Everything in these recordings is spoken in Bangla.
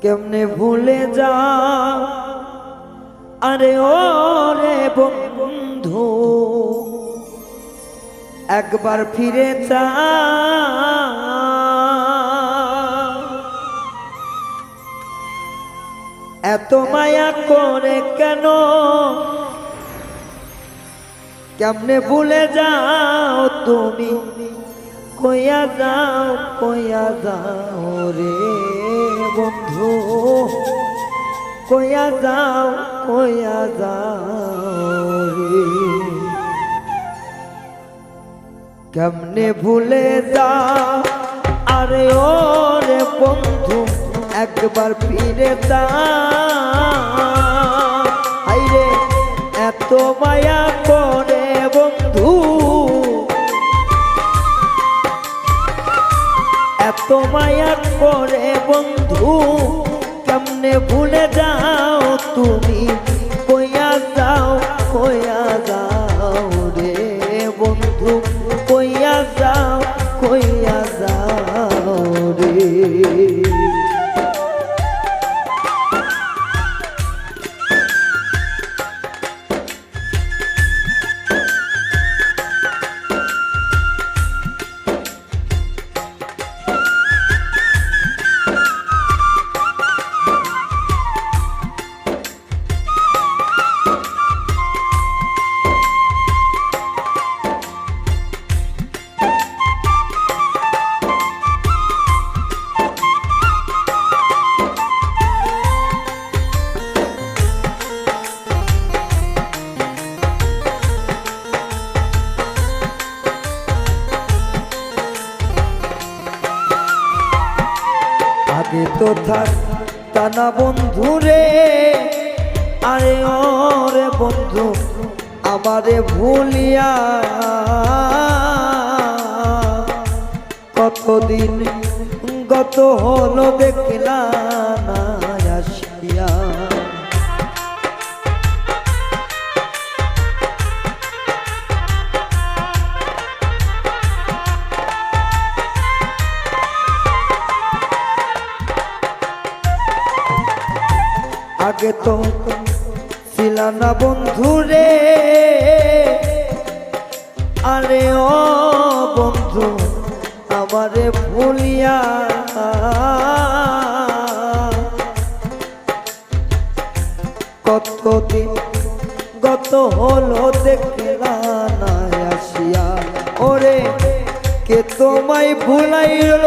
কেমনে ভুলে যা আরে ও রে বন্ধু একবার ফিরে যা এত মায়া করে কেন কেমনে ভুলে যাও তুমি কইয়া যাও রে বন্ধু কইয়া যাও রে কেমনে ভুলে যাও আরে ও রে বন্ধু একবার ফিরে যা আইরে এত মায়া করে বন্ধু এত মায়া করে বন্ধু কেমনে ভুলে যাও তুমি কইয়া যাও রে বন্ধু কইয়া যাও রে আগে তো থাকতা না বন্ধু রে আরে ও রে বন্ধু আমারে ভুলিয়া কতদিন গত হলো দেখলা না আসিয়া আগে তো ছিল না বন্ধু রে আরে ও বন্ধু আমারে ভুলিয়া কতদিন গত হলো দেখলা না আসিয়া ওরে কে তোমায় ভুলাইল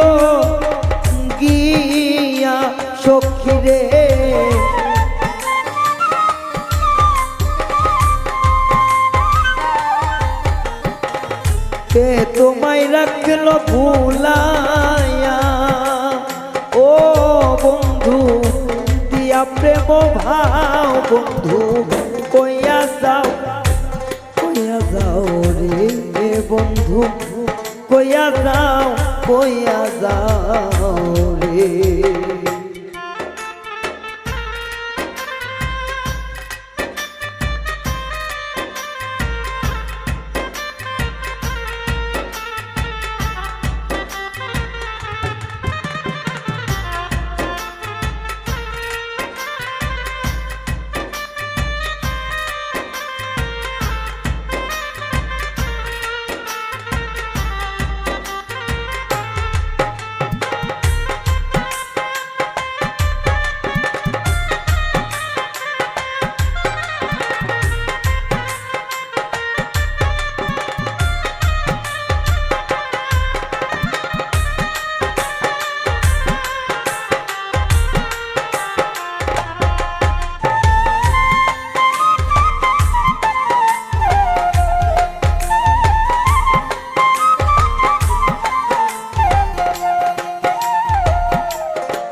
গিয়া সখী রে কে তোমায় রাখলো ভুলাইয়া ও বন্ধু দিয়া প্রেম ভাও বন্ধু কইয়া যাও রে বন্ধু কইয়া যাও রে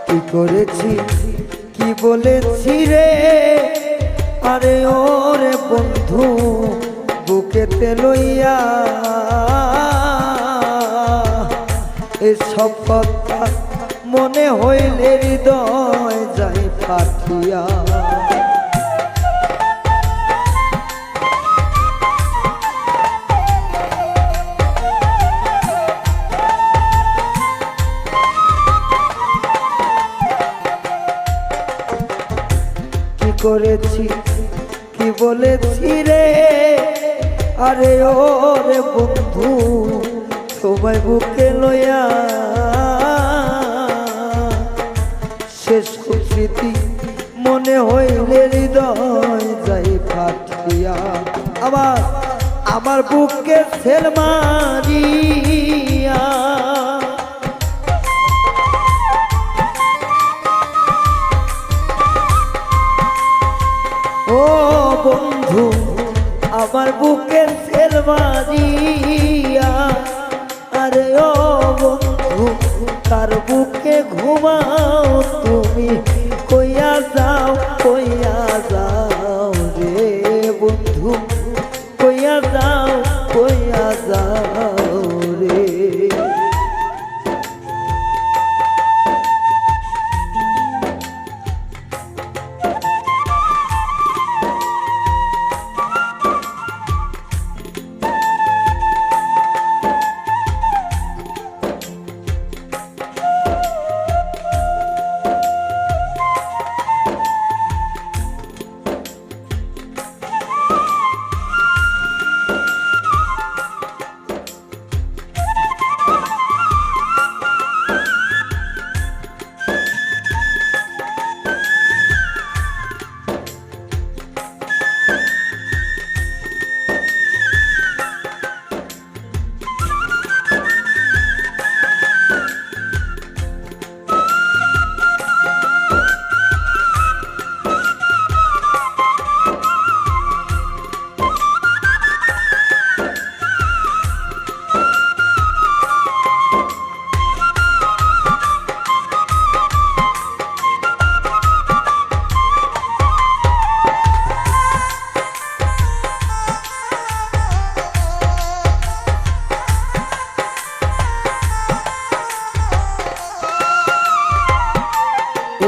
কি করেছি কি বলেছি রে আরে ও রে বন্ধু বুকেতে লইয়া এসব কথা মনে হইলে হৃদয় যাই ফাটিয়া করেছি কি বলেছি রে, আরে ও রে বন্ধু তোমায় বুকে লইয়া শেষ স্মৃতি মনে হইলে হৃদয় যাই ফাটিয়া। আবার আমার বুকে সেল মারিয়া ও বন্ধু আমার বুকে সেল মারিয়া, আরে ও বন্ধু কার বুকে ঘুমাও তুমি, কইয়া যাও রে বন্ধু, কইয়া যাও রে।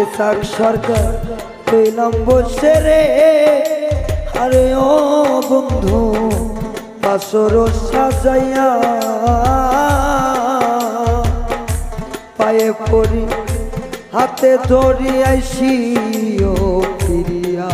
ইসাক সরকার কইলাম বসে রে, আরে ও বন্ধু বাসর সাজাইয়া পায়ে পড়ি হাতে ধরি আইসি ও ফিরিয়া।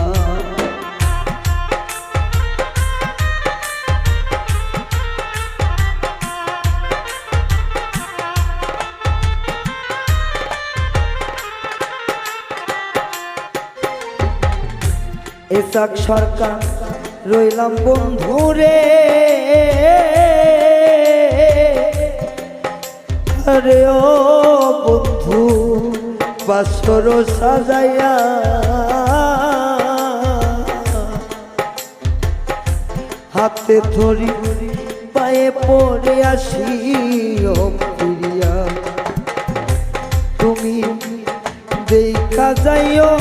ইসাক সরকার রইলাম বন্ধু রে, আরে ও বন্ধু বাসর সাজাইয়া হাতে ধরি পায়ে পড়ে আসি ও ফিরিয়া। তুমি দেখা যাইও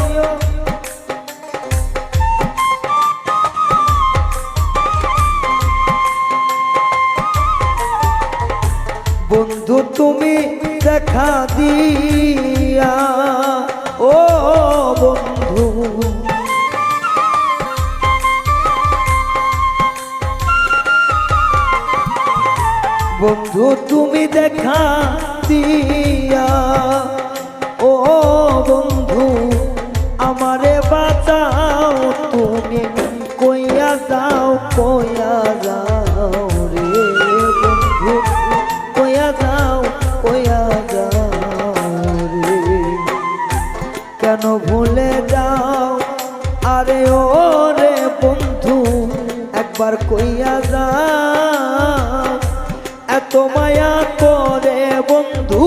বন্ধু, তুমি দেখা দিয়া ও বন্ধু, বন্ধু তুমি দেখা দিয়া ও বন্ধু আমারে বাঁচাও, তুমি কইয়া যাও রে বন্ধু, কইয়া যাও রে। কেন ভুলে যাও আরে ও রে বন্ধু, একবার কইয়া যাও এত মায়া করে বন্ধু,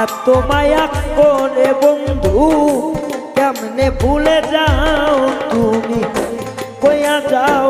এত মায়া করে বন্ধু, কেমনে ভুলে যাও তুমি, কইয়া যাও